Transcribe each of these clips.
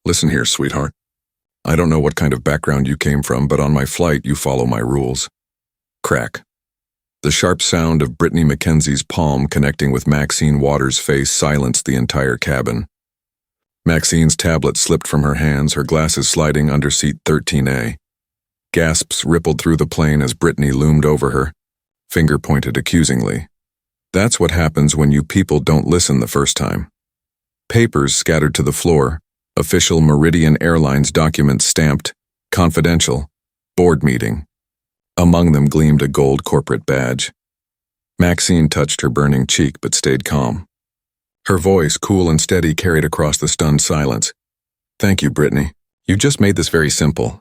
Listen here, sweetheart. I don't know what kind of background you came from, but on my flight you follow my rules. Crack. The sharp sound of Brittany Mackenzie's palm connecting with Maxine Waters' face silenced the entire cabin. Maxine's tablet slipped from her hands, her glasses sliding under seat 13A. Gasps rippled through the plane as Brittany loomed over her, finger pointed accusingly. That's what happens when you people don't listen the first time. Papers scattered to the floor, official Meridian Airlines documents stamped, confidential, board meeting. Among them gleamed a gold corporate badge. Maxine touched her burning cheek but stayed calm. Her voice, cool and steady, carried across the stunned silence. Thank you, Brittany. You just made this very simple.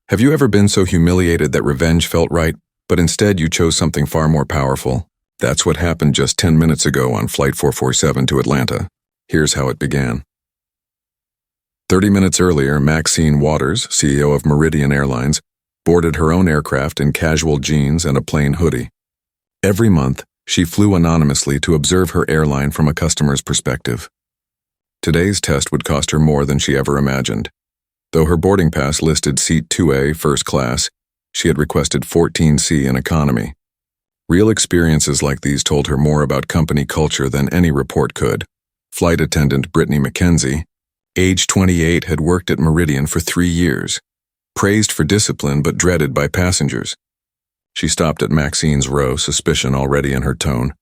Have you ever been so humiliated that revenge felt right, but instead you chose something far more powerful? That's what happened just 10 minutes ago on Flight 447 to Atlanta. Here's how it began. 30 minutes earlier, Maxine Waters, CEO of Meridian Airlines, boarded her own aircraft in casual jeans and a plain hoodie. Every month, she flew anonymously to observe her airline from a customer's perspective. Today's test would cost her more than she ever imagined. Though her boarding pass listed seat 2A first class, she had requested 14C in economy. Real experiences like these told her more about company culture than any report could. Flight attendant Brittany Mackenzie, age 28, had worked at Meridian for 3 years. Praised for discipline but dreaded by passengers. She stopped at Maxine's row, suspicion already in her tone.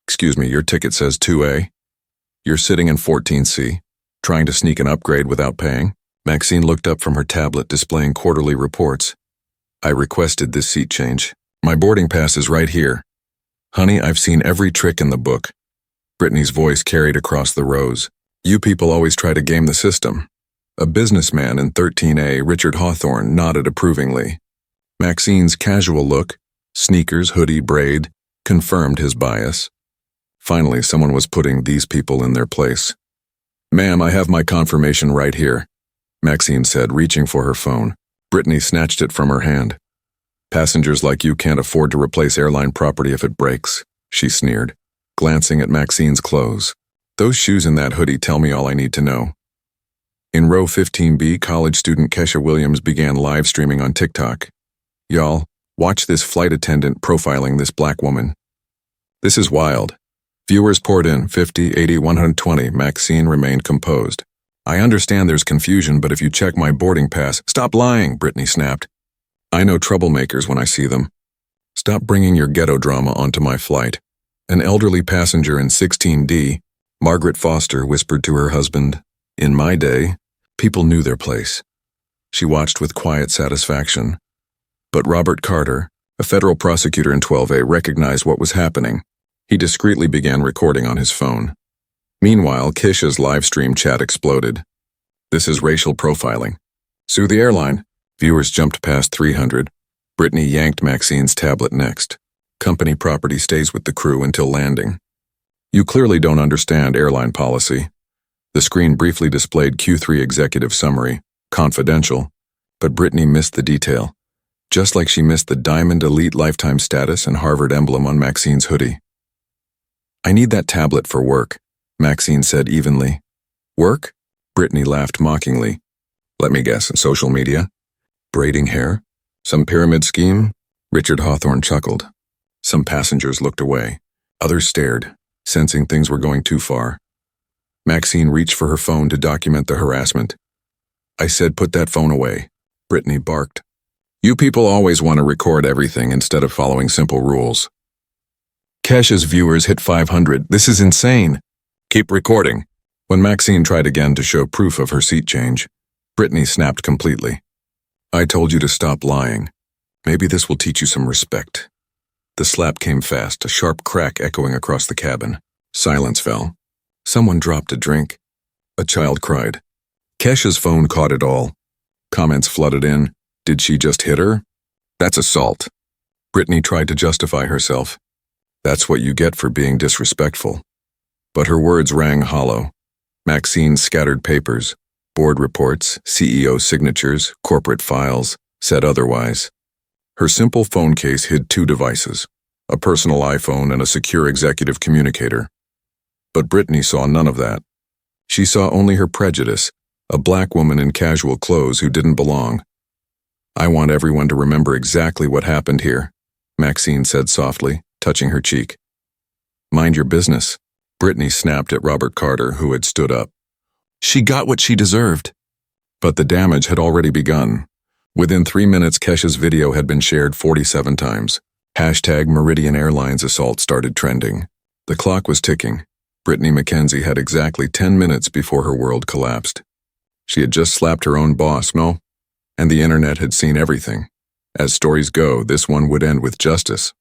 Excuse me, your ticket says 2A. You're sitting in 14C, trying to sneak an upgrade without paying? Maxine looked up from her tablet displaying quarterly reports. I requested this seat change. My boarding pass is right here. Honey, I've seen every trick in the book. Brittany's voice carried across the rows. You people always try to game the system. A businessman in 13A, Richard Hawthorne, nodded approvingly. Maxine's casual look, sneakers, hoodie, braid, confirmed his bias. Finally, someone was putting these people in their place. Ma'am, I have my confirmation right here, Maxine said, reaching for her phone. Brittany snatched it from her hand. Passengers like you can't afford to replace airline property if it breaks, she sneered, glancing at Maxine's clothes. Those shoes and that hoodie tell me all I need to know. In row 15B, college student Kesha Williams began live streaming on TikTok. Y'all, watch this flight attendant profiling this black woman. This is wild. Viewers poured in, 50, 80, 120. Maxine remained composed. I understand there's confusion, but if you check my boarding pass— Stop lying, Brittany snapped. I know troublemakers when I see them. Stop bringing your ghetto drama onto my flight. An elderly passenger in 16D, Margaret Foster, whispered to her husband, in my day, people knew their place. She watched with quiet satisfaction. But Robert Carter, a federal prosecutor in 12A, recognized what was happening. He discreetly began recording on his phone. Meanwhile, Kisha's live stream chat exploded. This is racial profiling. Sue the airline. Viewers jumped past 300. Brittany yanked Maxine's tablet next. Company property stays with the crew until landing. You clearly don't understand airline policy. The screen briefly displayed Q3 executive summary, confidential, but Brittany missed the detail, just like she missed the Diamond Elite lifetime status and Harvard emblem on Maxine's hoodie. I need that tablet for work, Maxine said evenly. Work? Brittany laughed mockingly. Let me guess, social media? Braiding hair? Some pyramid scheme? Richard Hawthorne chuckled. Some passengers looked away. Others stared, sensing things were going too far. Maxine reached for her phone to document the harassment. I said put that phone away, Brittany barked. You people always want to record everything instead of following simple rules. Kesha's viewers hit 500. This is insane. Keep recording. When Maxine tried again to show proof of her seat change, Brittany snapped completely. I told you to stop lying. Maybe this will teach you some respect. The slap came fast, a sharp crack echoing across the cabin. Silence fell. Someone dropped a drink. A child cried. Kesha's phone caught it all. Comments flooded in. Did she just hit her? That's assault. Brittany tried to justify herself. That's what you get for being disrespectful. But her words rang hollow. Maxine scattered papers, board reports, CEO signatures, corporate files, said otherwise. Her simple phone case hid 2 devices, a personal iPhone and a secure executive communicator. But Brittany saw none of that. She saw only her prejudice, a black woman in casual clothes who didn't belong. "I want everyone to remember exactly what happened here," Maxine said softly, touching her cheek. "Mind your business," Brittany snapped at Robert Carter, who had stood up. She got what she deserved. But the damage had already begun. Within 3 minutes, Kesha's video had been shared 47 times. #Meridian Airlines assault started trending. The clock was ticking. Brittany McKenzie had exactly 10 minutes before her world collapsed. She had just slapped her own boss, no? And the internet had seen everything. As stories go, this one would end with justice.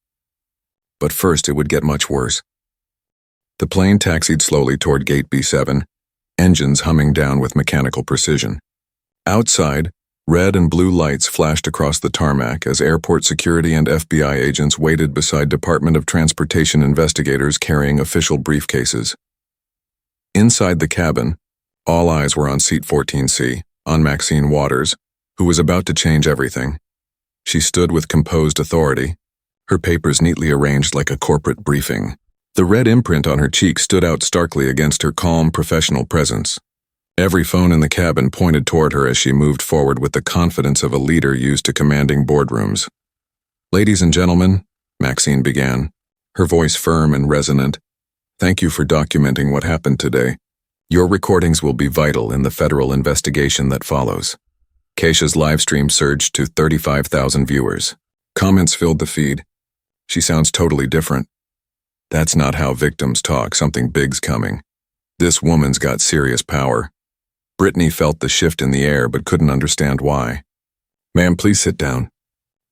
But first, it would get much worse. The plane taxied slowly toward Gate B7, engines humming down with mechanical precision. Outside, red and blue lights flashed across the tarmac as airport security and FBI agents waited beside Department of Transportation investigators carrying official briefcases. Inside the cabin, all eyes were on seat 14C, on Maxine Waters, who was about to change everything. She stood with composed authority, her papers neatly arranged like a corporate briefing. The red imprint on her cheek stood out starkly against her calm, professional presence. Every phone in the cabin pointed toward her as she moved forward with the confidence of a leader used to commanding boardrooms. "Ladies and gentlemen," Maxine began, her voice firm and resonant, "thank you for documenting what happened today. Your recordings will be vital in the federal investigation that follows." Kesha's livestream surged to 35,000 viewers. Comments filled the feed. "She sounds totally different. That's not how victims talk. Something big's coming. This woman's got serious power." Brittany felt the shift in the air but couldn't understand why. "Ma'am, please sit down.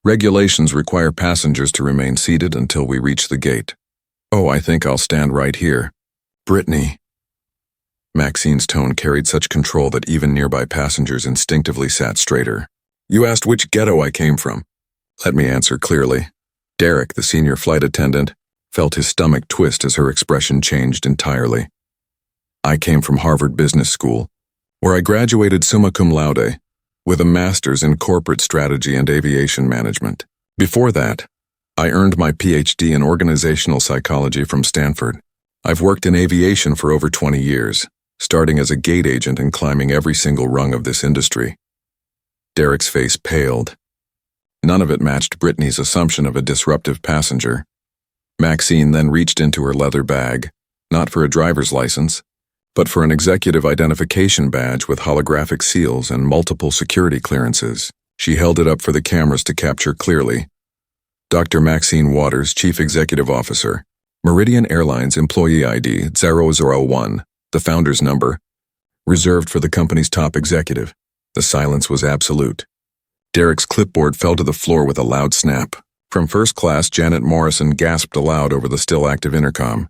Regulations require passengers to remain seated until we reach the gate." "Oh, I think I'll stand right here." "Brittany." Maxine's tone carried such control that even nearby passengers instinctively sat straighter. "You asked which ghetto I came from. Let me answer clearly." Derek, the senior flight attendant, felt his stomach twist as her expression changed entirely. "I came from Harvard Business School, where I graduated summa cum laude, with a master's in corporate strategy and aviation management. Before that, I earned my PhD in organizational psychology from Stanford. I've worked in aviation for over 20 years, starting as a gate agent and climbing every single rung of this industry." Derek's face paled. None of it matched Brittany's assumption of a disruptive passenger. Maxine then reached into her leather bag, not for a driver's license, but for an executive identification badge with holographic seals and multiple security clearances. She held it up for the cameras to capture clearly. "Dr. Maxine Waters, Chief Executive Officer, Meridian Airlines Employee ID 001, the founder's number, reserved for the company's top executive." The silence was absolute. Derek's clipboard fell to the floor with a loud snap. From first class, Janet Morrison gasped aloud over the still-active intercom.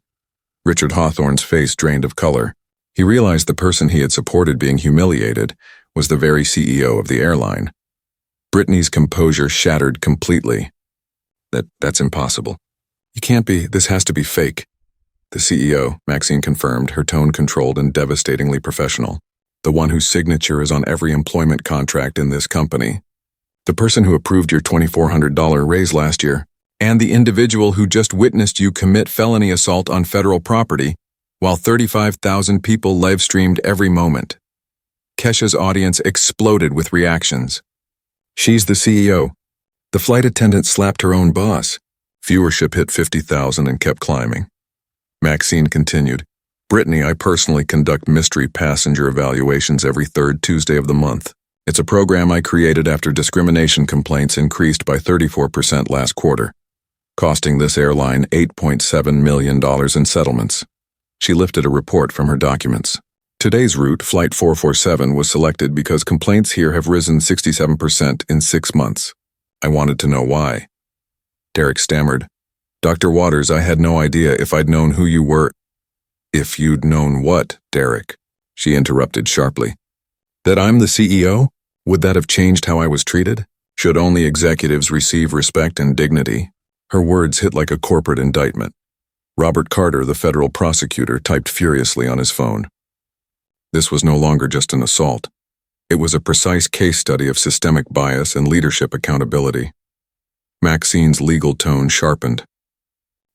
Richard Hawthorne's face drained of color. He realized the person he had supported being humiliated was the very CEO of the airline. Brittany's composure shattered completely. That's impossible. You can't be, this has to be fake." "The CEO," Maxine confirmed, her tone controlled and devastatingly professional. "The one whose signature is on every employment contract in this company. The person who approved your $2,400 raise last year, and the individual who just witnessed you commit felony assault on federal property, while 35,000 people live-streamed every moment." Kesha's audience exploded with reactions. "She's the CEO. The flight attendant slapped her own boss." Viewership hit 50,000 and kept climbing. Maxine continued, "Brittany, I personally conduct mystery passenger evaluations every third Tuesday of the month. It's a program I created after discrimination complaints increased by 34% last quarter, costing this airline $8.7 million in settlements." She lifted a report from her documents. "Today's route, Flight 447, was selected because complaints here have risen 67% in 6 months. I wanted to know why." Derek stammered, "Dr. Waters, I had no idea. If I'd known who you were—" "If you'd known what, Derek?" She interrupted sharply. "That I'm the CEO? Would that have changed how I was treated? Should only executives receive respect and dignity?" Her words hit like a corporate indictment. Robert Carter, the federal prosecutor, typed furiously on his phone. This was no longer just an assault. It was a precise case study of systemic bias and leadership accountability. Maxine's legal tone sharpened.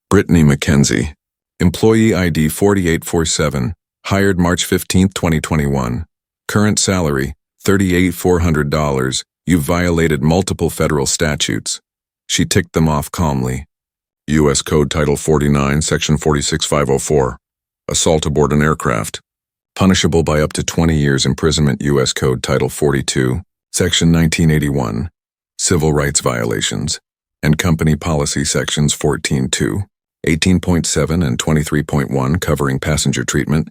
"Brittany McKenzie, Employee ID 4847, hired March 15, 2021. Current salary, $38,400. You've violated multiple federal statutes. She ticked them off calmly. U.S. Code Title 49, Section 46504. Assault aboard an aircraft. Punishable by up to 20 years imprisonment. U.S. Code Title 42, Section 1981. Civil rights violations. And Company Policy Sections 14.2, 18.7, and 23.1 covering passenger treatment,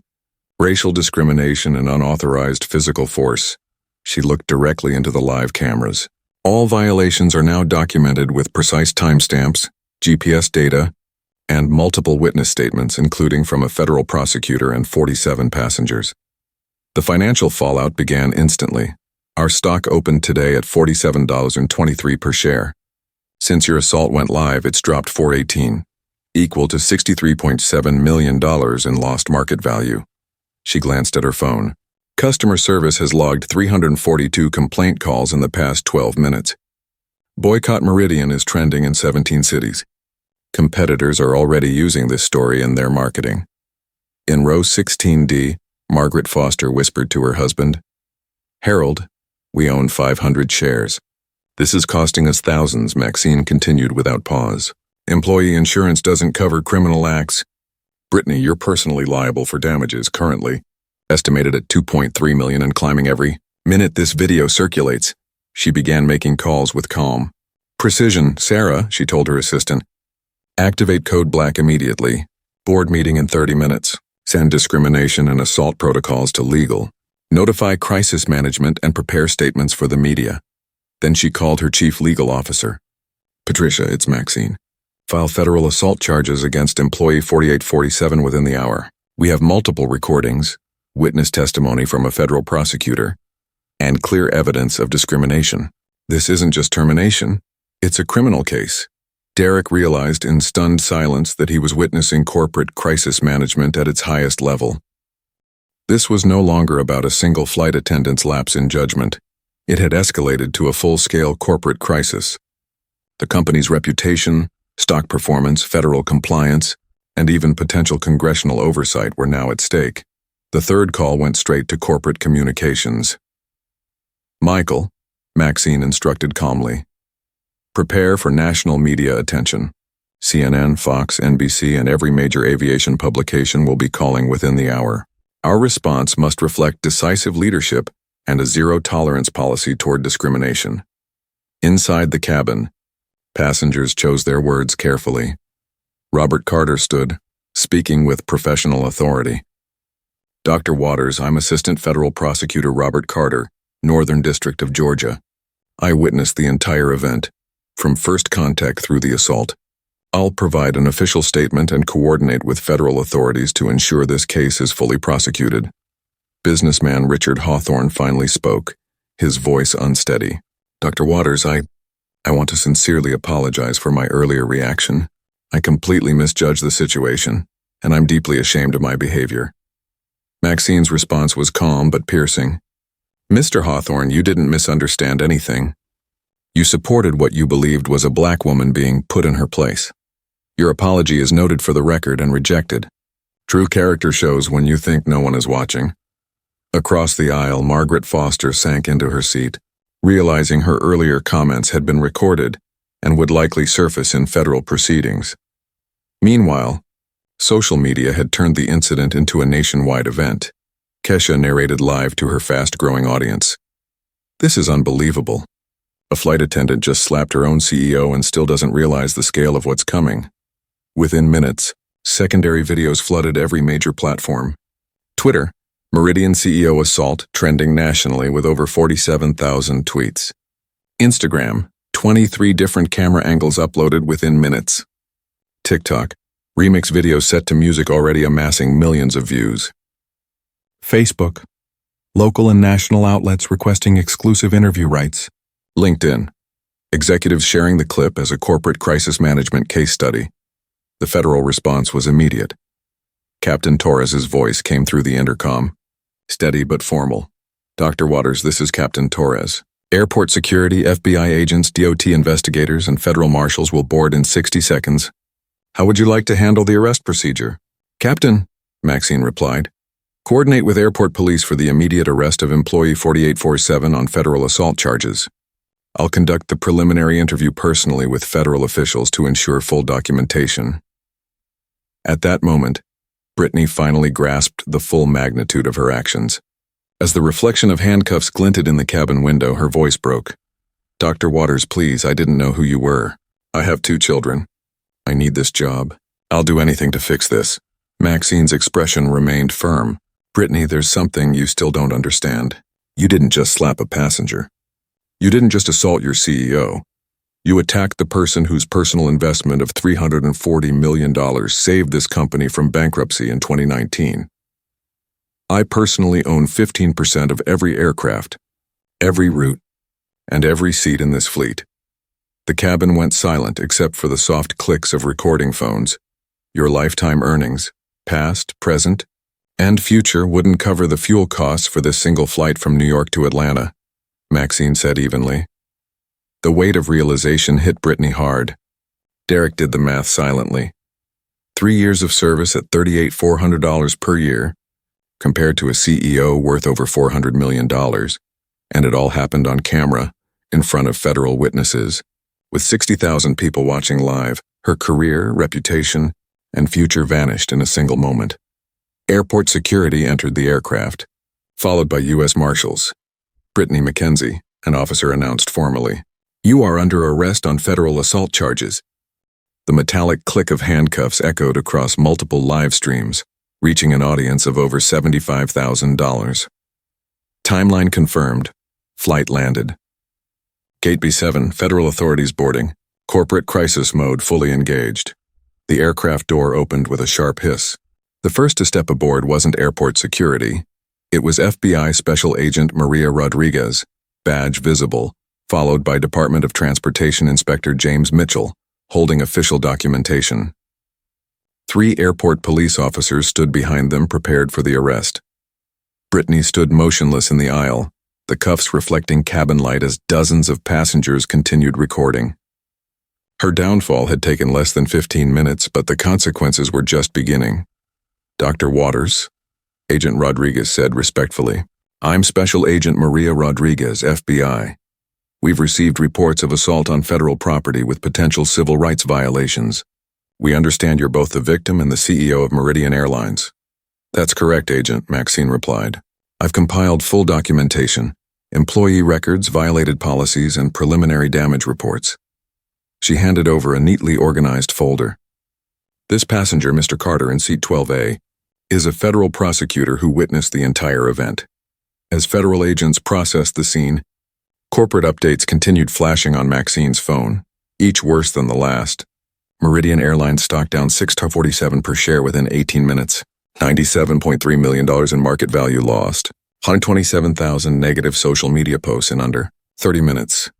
racial discrimination, and unauthorized physical force. She looked directly into the live cameras. All violations are now documented with precise timestamps, GPS data, and multiple witness statements, including from a federal prosecutor and 47 passengers. The financial fallout began instantly. Our stock opened today at $47.23 per share. Since your assault went live, it's dropped $418, equal to $63.7 million in lost market value. She glanced at her phone. Customer service has logged 342 complaint calls in the past 12 minutes. Boycott Meridian is trending in 17 cities. Competitors are already using this story in their marketing. In row 16D, Margaret Foster whispered to her husband, "Harold, we own 500 shares. This is costing us thousands," Maxine continued without pause. "Employee insurance doesn't cover criminal acts. Brittany, you're personally liable for damages currently, estimated at $2.3 million and climbing every minute this video circulates." She began making calls with calm precision. "Sarah," she told her assistant, "activate Code Black immediately. Board meeting in 30 minutes. Send discrimination and assault protocols to legal. Notify crisis management and prepare statements for the media." Then she called her chief legal officer. "Patricia, it's Maxine. File federal assault charges against employee 4847 within the hour. We have multiple recordings, witness testimony from a federal prosecutor, and clear evidence of discrimination. This isn't just termination, it's a criminal case." Derek realized in stunned silence that he was witnessing corporate crisis management at its highest level. This was no longer about a single flight attendant's lapse in judgment. It had escalated to a full-scale corporate crisis. The company's reputation, stock performance, federal compliance, and even potential congressional oversight were now at stake. The third call went straight to corporate communications. "Michael," Maxine instructed calmly, "prepare for national media attention. CNN, Fox, NBC, and every major aviation publication will be calling within the hour. Our response must reflect decisive leadership and a zero-tolerance policy toward discrimination." Inside the cabin, passengers chose their words carefully. Robert Carter stood, speaking with professional authority. "Dr. Waters, I'm Assistant Federal Prosecutor Robert Carter, Northern District of Georgia. I witnessed the entire event, from first contact through the assault. I'll provide an official statement and coordinate with federal authorities to ensure this case is fully prosecuted." Businessman Richard Hawthorne finally spoke, his voice unsteady. "Dr. Waters, I want to sincerely apologize for my earlier reaction. I completely misjudged the situation, and I'm deeply ashamed of my behavior." Maxine's response was calm but piercing. "Mr. Hawthorne, you didn't misunderstand anything. You supported what you believed was a black woman being put in her place. Your apology is noted for the record and rejected. True character shows when you think no one is watching." Across the aisle, Margaret Foster sank into her seat, realizing her earlier comments had been recorded and would likely surface in federal proceedings. Meanwhile, social media had turned the incident into a nationwide event. Kesha narrated live to her fast-growing audience. "This is unbelievable. A flight attendant just slapped her own CEO and still doesn't realize the scale of what's coming." Within minutes, secondary videos flooded every major platform. Twitter, Meridian CEO assault trending nationally with over 47,000 tweets. Instagram, 23 different camera angles uploaded within minutes. TikTok, remix videos set to music already amassing millions of views. Facebook, local and national outlets requesting exclusive interview rights. LinkedIn, executives sharing the clip as a corporate crisis management case study. The federal response was immediate. Captain Torres's voice came through the intercom, steady but formal. "Dr. Waters, this is Captain Torres. Airport security, FBI agents, DOT investigators, and federal marshals will board in 60 seconds. How would you like to handle the arrest procedure?" "Captain," Maxine replied, Coordinate with airport police for the immediate arrest of employee 4847 on federal assault charges. I'll conduct the preliminary interview personally with federal officials to ensure full documentation. At that moment, Brittany finally grasped the full magnitude of her actions. As the reflection of handcuffs glinted in the cabin window, her voice broke. "Dr. Waters, please, I didn't know who you were. I have 2 children. I need this job. I'll do anything to fix this." Maxine's expression remained firm. "Brittany, there's something you still don't understand. You didn't just slap a passenger. You didn't just assault your CEO. You attacked the person whose personal investment of $340 million saved this company from bankruptcy in 2019. I personally own 15% of every aircraft, every route, and every seat in this fleet." The cabin went silent except for the soft clicks of recording phones. Your lifetime earnings, past, present, and future, wouldn't cover the fuel costs for this single flight from New York to Atlanta, Maxine said evenly. The weight of realization hit Brittany hard. Derek did the math silently. 3 years of service at $38,400 per year, compared to a CEO worth over $400 million, and it all happened on camera, in front of federal witnesses, with 60,000 people watching live. Her career, reputation, and future vanished in a single moment. Airport security entered the aircraft, followed by U.S. Marshals. "Brittany McKenzie," an officer announced formally. "You are under arrest on federal assault charges." The metallic click of handcuffs echoed across multiple live streams, reaching an audience of over $75,000. Timeline confirmed. Flight landed. Gate B7, federal authorities boarding. Corporate crisis mode fully engaged. The aircraft door opened with a sharp hiss. The first to step aboard wasn't airport security. It was FBI Special Agent Maria Rodriguez, badge visible, followed by Department of Transportation Inspector James Mitchell, holding official documentation. 3 airport police officers stood behind them, prepared for the arrest. Brittany stood motionless in the aisle, the cuffs reflecting cabin light as dozens of passengers continued recording. Her downfall had taken less than 15 minutes, but the consequences were just beginning. "Dr. Waters," Agent Rodriguez said respectfully. "I'm Special Agent Maria Rodriguez, FBI. We've received reports of assault on federal property with potential civil rights violations. We understand you're both the victim and the CEO of Meridian Airlines." "That's correct, Agent," Maxine replied. "I've compiled full documentation, employee records, violated policies, and preliminary damage reports." She handed over a neatly organized folder. "This passenger, Mr. Carter in seat 12A, is a federal prosecutor who witnessed the entire event. As federal agents processed the scene, corporate updates continued flashing on Maxine's phone, each worse than the last. Meridian Airlines stock down 6.47 per share within 18 minutes. $97.3 million in market value lost. 127,000 negative social media posts in under 30 minutes.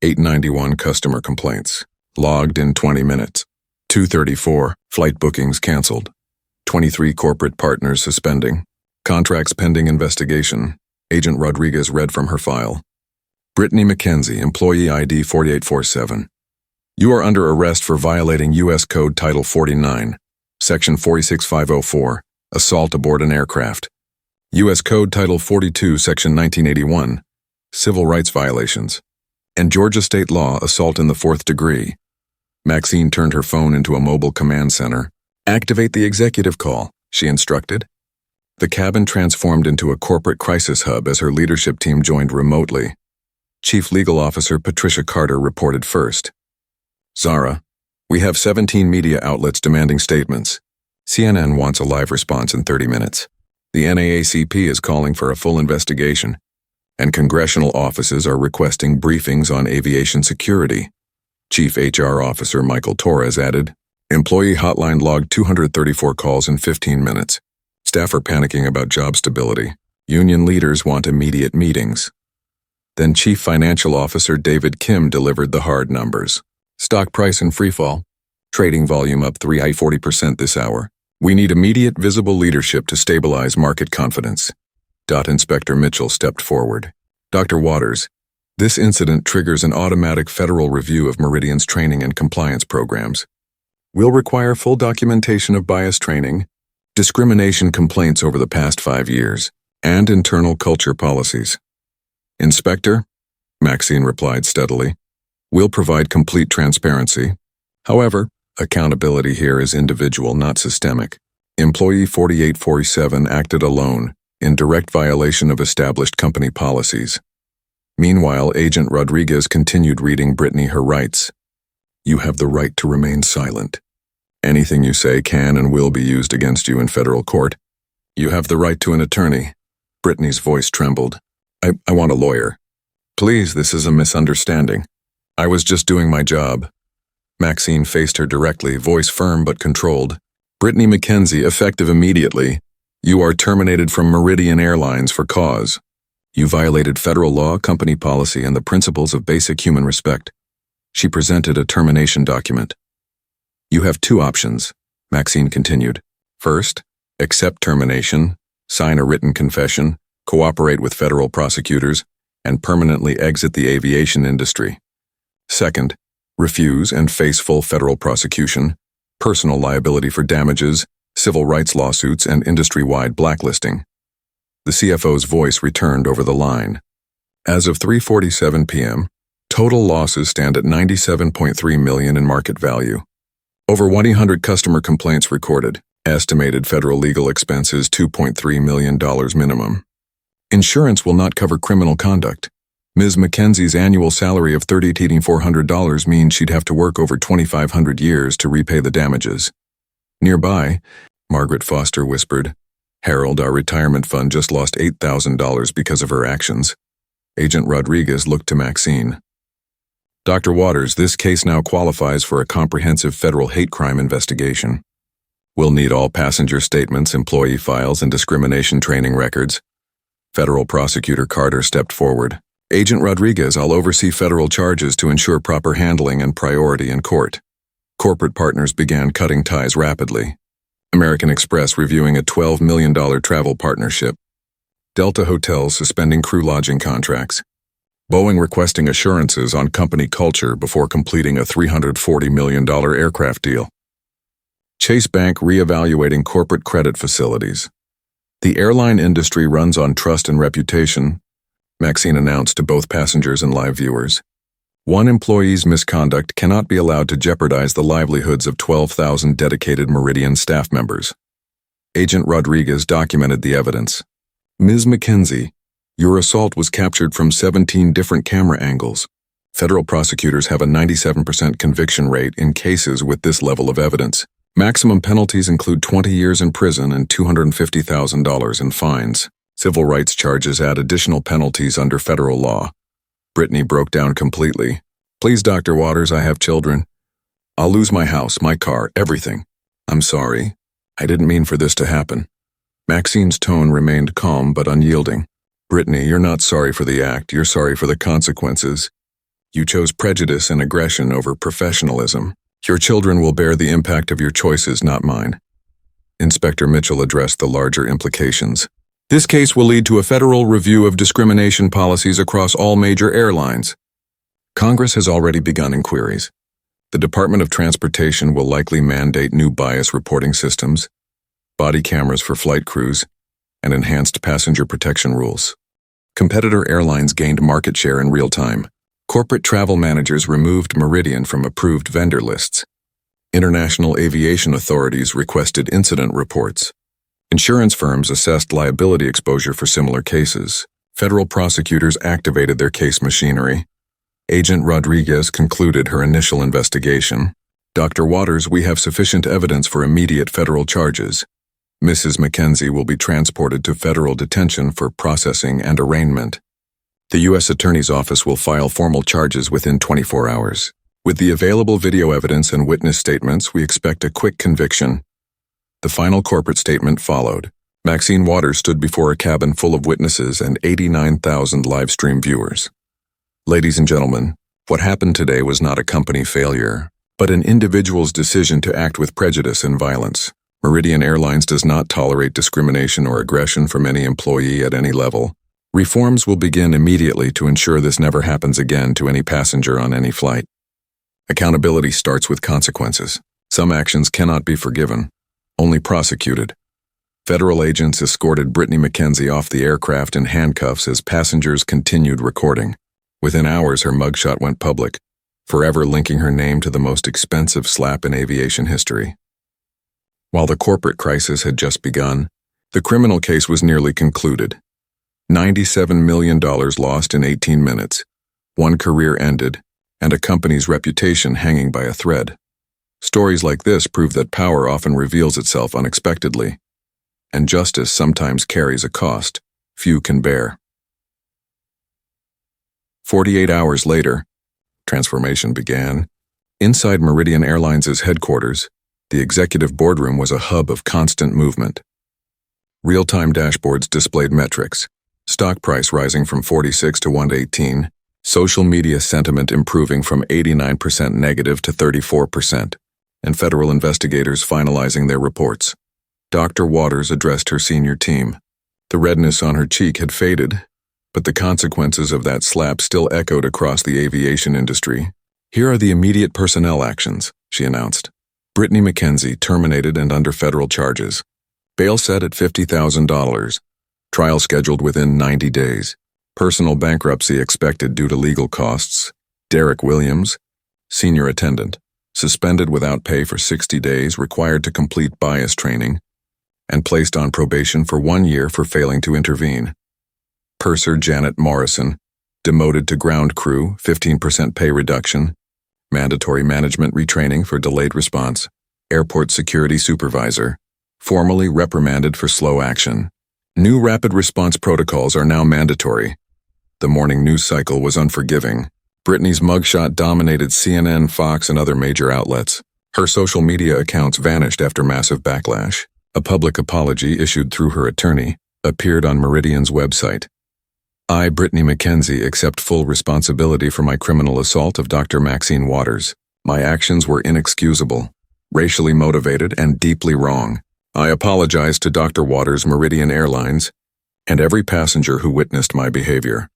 891 customer complaints. Logged in 20 minutes. 234 flight bookings canceled. 23 corporate partners suspending. Contracts pending investigation. Agent Rodriguez read from her file. "Brittany McKenzie, employee ID 4847. You are under arrest for violating U.S. Code Title 49, Section 46504, assault aboard an aircraft. U.S. Code Title 42, Section 1981, civil rights violations. And Georgia state law, assault in the 4th degree." Maxine turned her phone into a mobile command center. "Activate the executive call," she instructed. The cabin transformed into a corporate crisis hub as her leadership team joined remotely. Chief Legal Officer Patricia Carter reported first. "Zara, we have 17 media outlets demanding statements. CNN wants a live response in 30 minutes. The NAACP is calling for a full investigation, and congressional offices are requesting briefings on aviation security." Chief HR Officer Michael Torres added, "Employee hotline logged 234 calls in 15 minutes. Staff are panicking about job stability. Union leaders want immediate meetings." Then Chief Financial Officer David Kim delivered the hard numbers. "Stock price in freefall. Trading volume up 340% this hour. We need immediate visible leadership to stabilize market confidence." Inspector Mitchell stepped forward. "Dr. Waters, this incident triggers an automatic federal review of Meridian's training and compliance programs. We'll require full documentation of bias training, discrimination complaints over the past 5 years, and internal culture policies. Inspector, Maxine replied steadily, we'll provide complete transparency. However, accountability here is individual, not systemic. Employee 4847 acted alone, in direct violation of established company policies. Meanwhile, Agent Rodriguez continued reading Brittany her rights. You have the right to remain silent. Anything you say can and will be used against you in federal court. You have the right to an attorney. Brittany's voice trembled. I want a lawyer. Please, this is a misunderstanding. I was just doing my job. Maxine faced her directly, voice firm but controlled. Brittany McKenzie, effective immediately. You are terminated from Meridian Airlines for cause. You violated federal law, company policy, and the principles of basic human respect. She presented a termination document. You have 2 options, Maxine continued. First, accept termination, sign a written confession, cooperate with federal prosecutors, and permanently exit the aviation industry. Second, refuse and face full federal prosecution, personal liability for damages, civil rights lawsuits, and industry-wide blacklisting. The CFO's voice returned over the line. As of 3:47 p.m., total losses stand at $97.3 million in market value. Over 100 customer complaints recorded. Estimated federal legal expenses $2.3 million minimum. Insurance will not cover criminal conduct. Ms. McKenzie's annual salary of $30,400 means she'd have to work over 2,500 years to repay the damages. Nearby, Margaret Foster whispered, Harold, our retirement fund just lost $8,000 because of her actions. Agent Rodriguez looked to Maxine. Dr. Waters, this case now qualifies for a comprehensive federal hate crime investigation. We'll need all passenger statements, employee files, and discrimination training records. Federal Prosecutor Carter stepped forward. Agent Rodriguez, I'll oversee federal charges to ensure proper handling and priority in court. Corporate partners began cutting ties rapidly. American Express reviewing a $12 million travel partnership. Delta Hotels suspending crew lodging contracts. Boeing requesting assurances on company culture before completing a $340 million aircraft deal. Chase Bank reevaluating corporate credit facilities. The airline industry runs on trust and reputation, Maxine announced to both passengers and live viewers. One employee's misconduct cannot be allowed to jeopardize the livelihoods of 12,000 dedicated Meridian staff members. Agent Rodriguez documented the evidence. Ms. McKenzie, your assault was captured from 17 different camera angles. Federal prosecutors have a 97% conviction rate in cases with this level of evidence. Maximum penalties include 20 years in prison and $250,000 in fines. Civil rights charges add additional penalties under federal law. Brittany broke down completely. Please, Dr. Waters, I have children. I'll lose my house, my car, everything. I'm sorry. I didn't mean for this to happen. Maxine's tone remained calm but unyielding. Brittany, you're not sorry for the act, you're sorry for the consequences. You chose prejudice and aggression over professionalism. Your children will bear the impact of your choices, not mine. Inspector Mitchell addressed the larger implications. This case will lead to a federal review of discrimination policies across all major airlines. Congress has already begun inquiries. The Department of Transportation will likely mandate new bias reporting systems, body cameras for flight crews, and enhanced passenger protection rules. Competitor airlines gained market share in real time. Corporate travel managers removed Meridian from approved vendor lists. International aviation authorities requested incident reports. Insurance firms assessed liability exposure for similar cases. Federal prosecutors activated their case machinery. Agent Rodriguez concluded her initial investigation. Dr. Waters, we have sufficient evidence for immediate federal charges. Mrs. McKenzie will be transported to federal detention for processing and arraignment. The U.S. Attorney's Office will file formal charges within 24 hours. With the available video evidence and witness statements, we expect a quick conviction. The final corporate statement followed. Maxine Waters stood before a cabin full of witnesses and 89,000 live stream viewers. Ladies and gentlemen, what happened today was not a company failure, but an individual's decision to act with prejudice and violence. Meridian Airlines does not tolerate discrimination or aggression from any employee at any level. Reforms will begin immediately to ensure this never happens again to any passenger on any flight. Accountability starts with consequences. Some actions cannot be forgiven, only prosecuted. Federal agents escorted Brittany McKenzie off the aircraft in handcuffs as passengers continued recording. Within hours, her mugshot went public, forever linking her name to the most expensive slap in aviation history. While the corporate crisis had just begun, the criminal case was nearly concluded. $97 million lost in 18 minutes, one career ended, and a company's reputation hanging by a thread. Stories like this prove that power often reveals itself unexpectedly, and justice sometimes carries a cost few can bear. 48 hours later, transformation began. Inside Meridian Airlines' headquarters, the executive boardroom was a hub of constant movement. Real-time dashboards displayed metrics, stock price rising from 46 to 118, social media sentiment improving from 89% negative to 34%, and federal investigators finalizing their reports. Dr. Waters addressed her senior team. The redness on her cheek had faded, but the consequences of that slap still echoed across the aviation industry. Here are the immediate personnel actions, she announced. Brittany McKenzie terminated and under federal charges. Bail set at $50,000. Trial scheduled within 90 days. Personal bankruptcy expected due to legal costs. Derek Williams, senior attendant, suspended without pay for 60 days, required to complete bias training, and placed on probation for 1 year for failing to intervene. Purser Janet Morrison, demoted to ground crew, 15% pay reduction, mandatory management retraining for delayed response. Airport security supervisor, formally reprimanded for slow action. New rapid response protocols are now mandatory. The morning news cycle was unforgiving. Brittany's mugshot dominated CNN, Fox, and other major outlets. Her social media accounts vanished after massive backlash. A public apology issued through her attorney appeared on Meridian's website. I, Brittany McKenzie, accept full responsibility for my criminal assault of Dr. Maxine Waters. My actions were inexcusable, racially motivated, and deeply wrong. I apologize to Dr. Waters, Meridian Airlines, and every passenger who witnessed my behavior.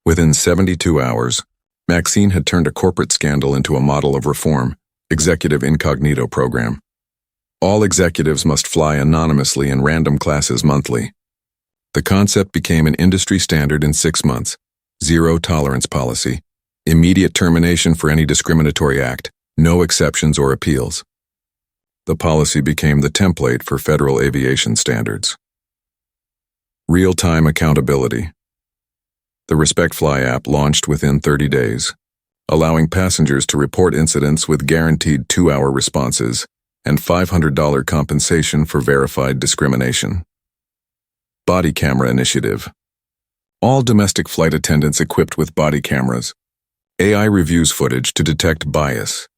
Within 72 hours, Maxine had turned a corporate scandal into a model of reform, executive incognito program. All executives must fly anonymously in random classes monthly. The concept became an industry standard in 6 months. Zero tolerance policy. Immediate termination for any discriminatory act. No exceptions or appeals. The policy became the template for federal aviation standards. Real-time accountability. The Respect Fly app launched within 30 days, allowing passengers to report incidents with guaranteed 2-hour responses and $500 compensation for verified discrimination. Body Camera Initiative. All domestic flight attendants equipped with body cameras. AI reviews footage to detect bias.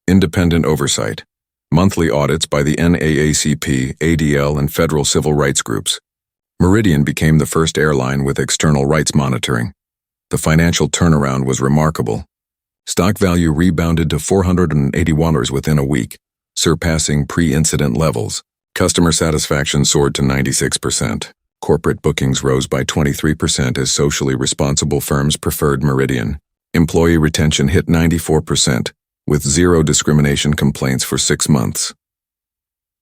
Independent oversight. Monthly audits by the NAACP, ADL, and federal civil rights groups. Meridian became the first airline with external rights monitoring. The financial turnaround was remarkable. Stock value rebounded to $481 within a week, surpassing pre-incident levels. Customer satisfaction soared to 96%. Corporate bookings rose by 23% as socially responsible firms preferred Meridian. Employee retention hit 94%, with zero discrimination complaints for 6 months.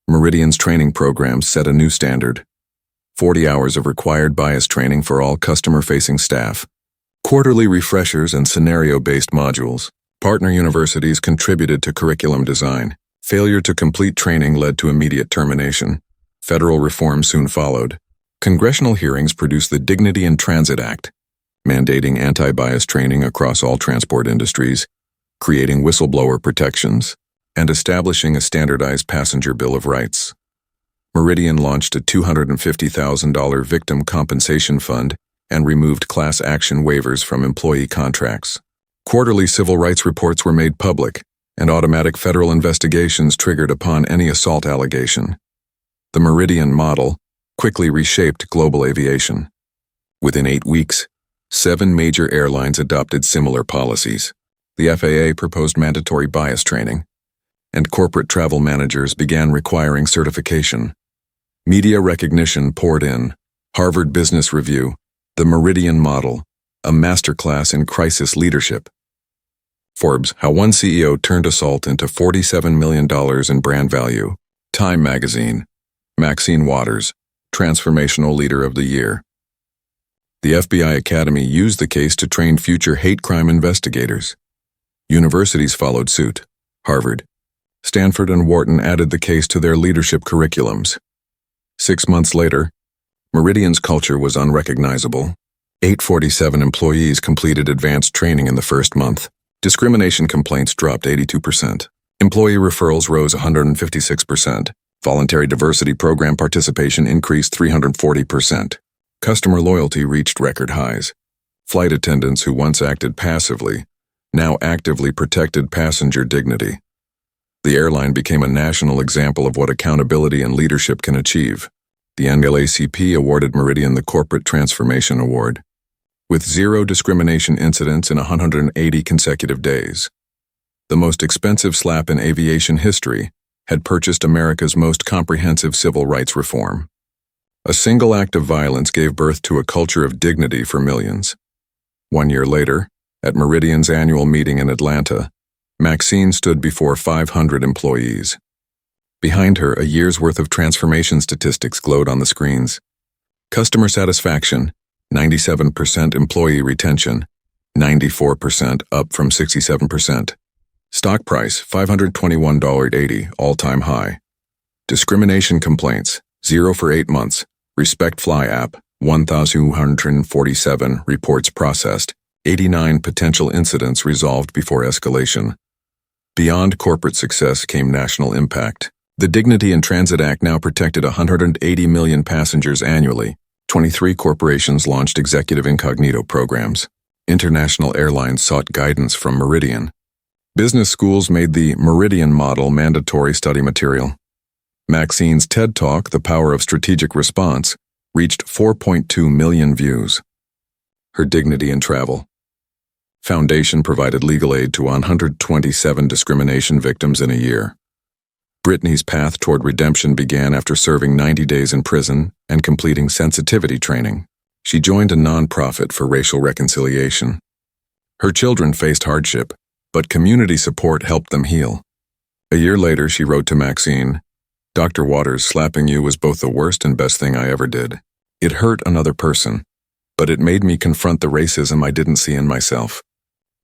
Meridian's training programs set a new standard. 40 hours of required bias training for all customer-facing staff. Quarterly refreshers and scenario-based modules. Partner universities contributed to curriculum design. Failure to complete training led to immediate termination. Federal reform soon followed. Congressional hearings produced the Dignity in Transit Act, mandating anti-bias training across all transport industries, creating whistleblower protections, and establishing a standardized passenger bill of rights. Meridian launched a $250,000 victim compensation fund and removed class action waivers from employee contracts. Quarterly civil rights reports were made public, and automatic federal investigations triggered upon any assault allegation. The Meridian model quickly reshaped global aviation. Within 8 weeks, 7 major airlines adopted similar policies. The FAA proposed mandatory bias training, and corporate travel managers began requiring certification. Media recognition poured in. Harvard Business Review, The Meridian Model, a masterclass in crisis leadership. Forbes, How One CEO Turned Assault into $47 million in Brand Value. Time Magazine, Maxine Waters, Transformational Leader of the Year. The FBI Academy used the case to train future hate crime investigators. Universities followed suit. Harvard, Stanford, and Wharton added the case to their leadership curriculums. 6 months later, Meridian's culture was unrecognizable. 847 employees completed advanced training in the first month. Discrimination complaints dropped 82%. Employee referrals rose 156%. Voluntary diversity program participation increased 340%. Customer loyalty reached record highs. Flight attendants who once acted passively now actively protected passenger dignity. The airline became a national example of what accountability and leadership can achieve. The NAACP awarded Meridian the Corporate Transformation Award, with 0 discrimination incidents in 180 consecutive days. The most expensive slap in aviation history had purchased America's most comprehensive civil rights reform. A single act of violence gave birth to a culture of dignity for millions. 1 year later, at Meridian's annual meeting in Atlanta, Maxine stood before 500 employees. Behind her, a year's worth of transformation statistics glowed on the screens. Customer satisfaction, 97%. Employee retention, 94%, up from 67%. Stock price, $521.80, all-time high. Discrimination complaints, 0 for 8 months. Respect Fly app, 1,247 reports processed. 89 potential incidents resolved before escalation. Beyond corporate success came national impact. The Dignity in Transit Act now protected 180 million passengers annually. 23 corporations launched executive incognito programs. International airlines sought guidance from Meridian. Business schools made the Meridian model mandatory study material. Maxine's TED Talk, The Power of Strategic Response, reached 4.2 million views. Her dignity in travel. Foundation provided legal aid to 127 discrimination victims in a year. Brittany's path toward redemption began after serving 90 days in prison and completing sensitivity training. She joined a nonprofit for racial reconciliation. Her children faced hardship, but community support helped them heal. A year later, she wrote to Maxine, "Dr. Waters, slapping you was both the worst and best thing I ever did. It hurt another person, but it made me confront the racism I didn't see in myself.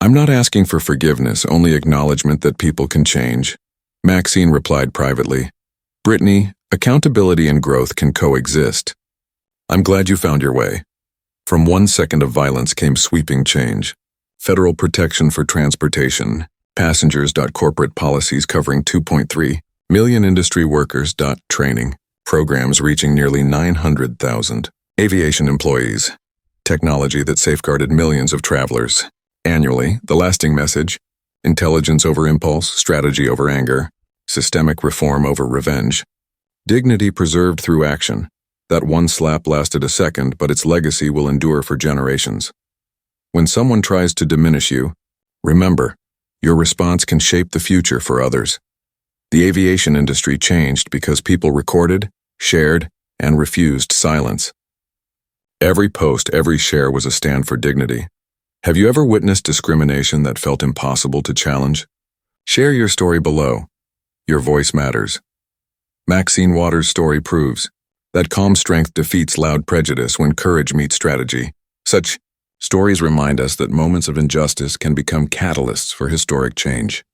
I'm not asking for forgiveness, only acknowledgement that people can change." Maxine replied privately, "Brittany, accountability and growth can coexist. I'm glad you found your way." From 1 second of violence came sweeping change. Federal protection for transportation, passengers. Corporate policies covering 2.3 million industry workers. Training, programs reaching nearly 900,000 aviation employees. Technology that safeguarded millions of travelers. Annually, the lasting message: intelligence over impulse, strategy over anger, systemic reform over revenge. Dignity preserved through action. That one slap lasted a second, but its legacy will endure for generations. When someone tries to diminish you, remember, your response can shape the future for others. The aviation industry changed because people recorded, shared, and refused silence. Every post, every share was a stand for dignity. Have you ever witnessed discrimination that felt impossible to challenge? Share your story below. Your voice matters. Maxine Waters' story proves that calm strength defeats loud prejudice when courage meets strategy. Such stories remind us that moments of injustice can become catalysts for historic change.